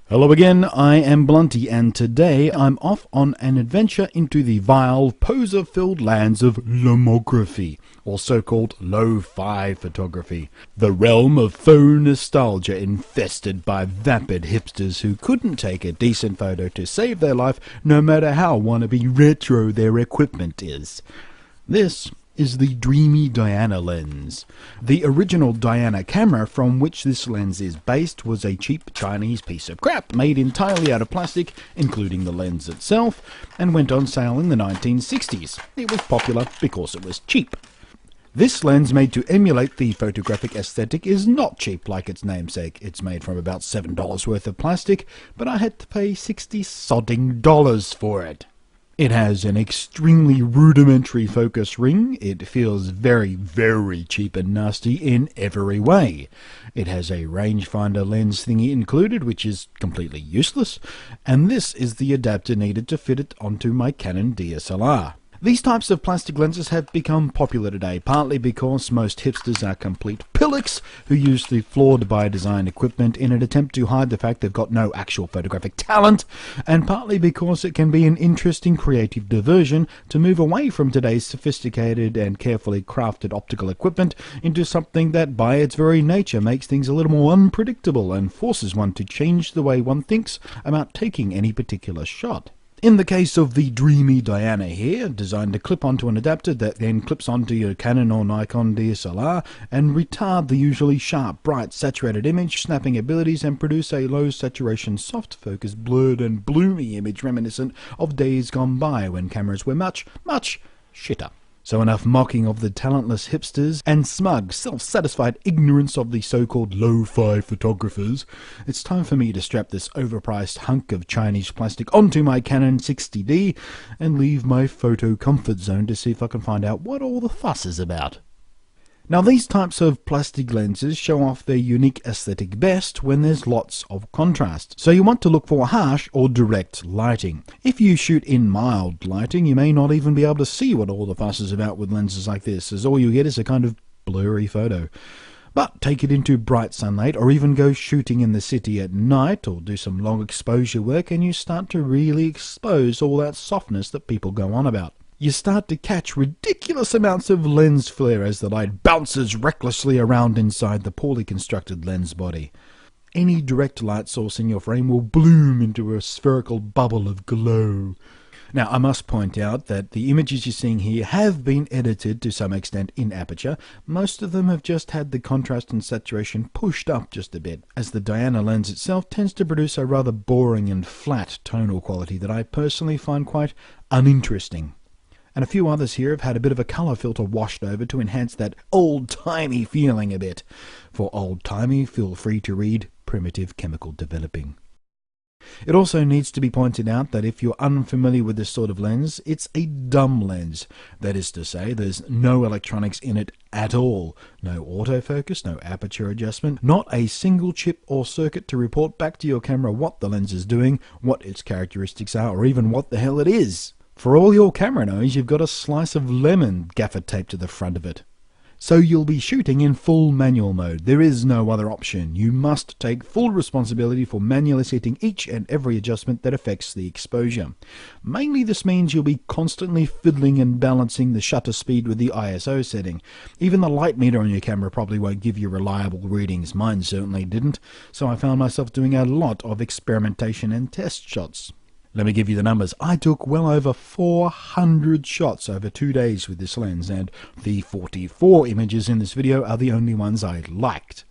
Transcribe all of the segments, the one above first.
Hello again, I am Blunty, and today I'm off on an adventure into the vile, poser-filled lands of lomography, or so-called lo-fi photography, the realm of faux nostalgia infested by vapid hipsters who couldn't take a decent photo to save their life no matter how wannabe retro their equipment is. This is the Dreamy Diana lens. The original Diana camera from which this lens is based was a cheap Chinese piece of crap made entirely out of plastic, including the lens itself, and went on sale in the 1960s. It was popular because it was cheap. This lens, made to emulate the photographic aesthetic, is not cheap like its namesake. It's made from about $7 worth of plastic, but I had to pay $60 for it. It has an extremely rudimentary focus ring. It feels very, very cheap and nasty in every way. It has a rangefinder lens thingy included, which is completely useless, and this is the adapter needed to fit it onto my Canon DSLR. These types of plastic lenses have become popular today, partly because most hipsters are complete pillocks who use the flawed-by-design equipment in an attempt to hide the fact they've got no actual photographic talent, and partly because it can be an interesting creative diversion to move away from today's sophisticated and carefully crafted optical equipment into something that by its very nature makes things a little more unpredictable and forces one to change the way one thinks about taking any particular shot. In the case of the Dreamy Diana here, designed to clip onto an adapter that then clips onto your Canon or Nikon DSLR and retard the usually sharp, bright, saturated image snapping abilities and produce a low saturation, soft focus, blurred and bloomy image reminiscent of days gone by when cameras were much, much shitter. So enough mocking of the talentless hipsters and smug, self-satisfied ignorance of the so-called lo-fi photographers. It's time for me to strap this overpriced hunk of Chinese plastic onto my Canon 60D and leave my photo comfort zone to see if I can find out what all the fuss is about. Now, these types of plastic lenses show off their unique aesthetic best when there's lots of contrast, so you want to look for harsh or direct lighting. If you shoot in mild lighting, you may not even be able to see what all the fuss is about with lenses like this, as all you get is a kind of blurry photo. But take it into bright sunlight, or even go shooting in the city at night, or do some long exposure work, and you start to really expose all that softness that people go on about. You start to catch ridiculous amounts of lens flare as the light bounces recklessly around inside the poorly constructed lens body. Any direct light source in your frame will bloom into a spherical bubble of glow. Now, I must point out that the images you're seeing here have been edited to some extent in aperture. Most of them have just had the contrast and saturation pushed up just a bit, as the Diana lens itself tends to produce a rather boring and flat tonal quality that I personally find quite uninteresting. And a few others here have had a bit of a colour filter washed over to enhance that old-timey feeling a bit. For old-timey, feel free to read Primitive Chemical Developing. It also needs to be pointed out that if you're unfamiliar with this sort of lens, it's a dumb lens. That is to say, there's no electronics in it at all. No autofocus, no aperture adjustment, not a single chip or circuit to report back to your camera what the lens is doing, what its characteristics are, or even what the hell it is. For all your camera knows, you've got a slice of lemon gaffer taped to the front of it. So you'll be shooting in full manual mode. There is no other option. You must take full responsibility for manually setting each and every adjustment that affects the exposure. Mainly this means you'll be constantly fiddling and balancing the shutter speed with the ISO setting. Even the light meter on your camera probably won't give you reliable readings. Mine certainly didn't. So I found myself doing a lot of experimentation and test shots. Let me give you the numbers. I took well over 400 shots over 2 days with this lens, and the 44 images in this video are the only ones I liked.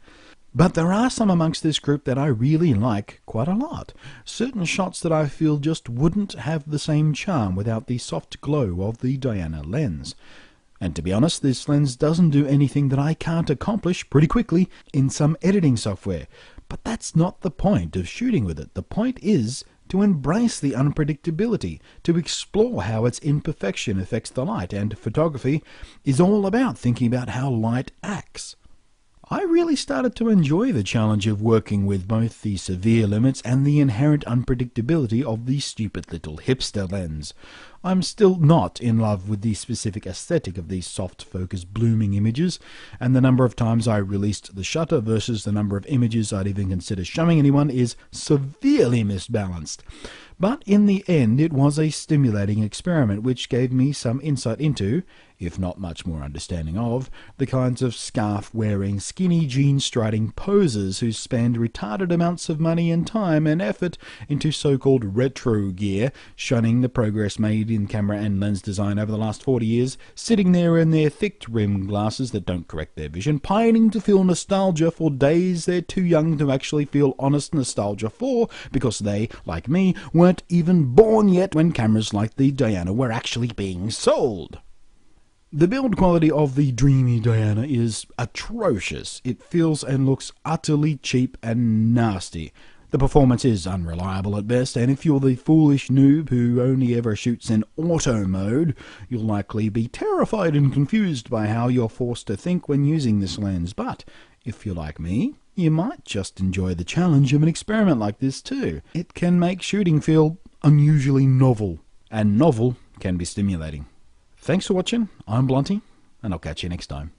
But there are some amongst this group that I really like quite a lot. Certain shots that I feel just wouldn't have the same charm without the soft glow of the Diana lens. And to be honest, this lens doesn't do anything that I can't accomplish pretty quickly in some editing software. But that's not the point of shooting with it. The point is to embrace the unpredictability, to explore how its imperfection affects the light, and photography is all about thinking about how light acts. I really started to enjoy the challenge of working with both the severe limits and the inherent unpredictability of the stupid little hipster lens. I'm still not in love with the specific aesthetic of these soft focus blooming images, and the number of times I released the shutter versus the number of images I'd even consider showing anyone is severely misbalanced. But in the end, it was a stimulating experiment which gave me some insight into, if not much more understanding of, the kinds of scarf-wearing, skinny jean-striding posers who spend retarded amounts of money and time and effort into so-called retro gear, shunning the progress made in camera and lens design over the last 40 years, sitting there in their thick-rimmed glasses that don't correct their vision, pining to feel nostalgia for days they're too young to actually feel honest nostalgia for, because they, like me, weren't even born yet when cameras like the Diana were actually being sold. The build quality of the Dreamy Diana is atrocious. It feels and looks utterly cheap and nasty. The performance is unreliable at best, and if you're the foolish noob who only ever shoots in auto mode, you'll likely be terrified and confused by how you're forced to think when using this lens. But if you're like me, you might just enjoy the challenge of an experiment like this too. It can make shooting feel unusually novel, and novel can be stimulating. Thanks for watching. I'm Blunty, and I'll catch you next time.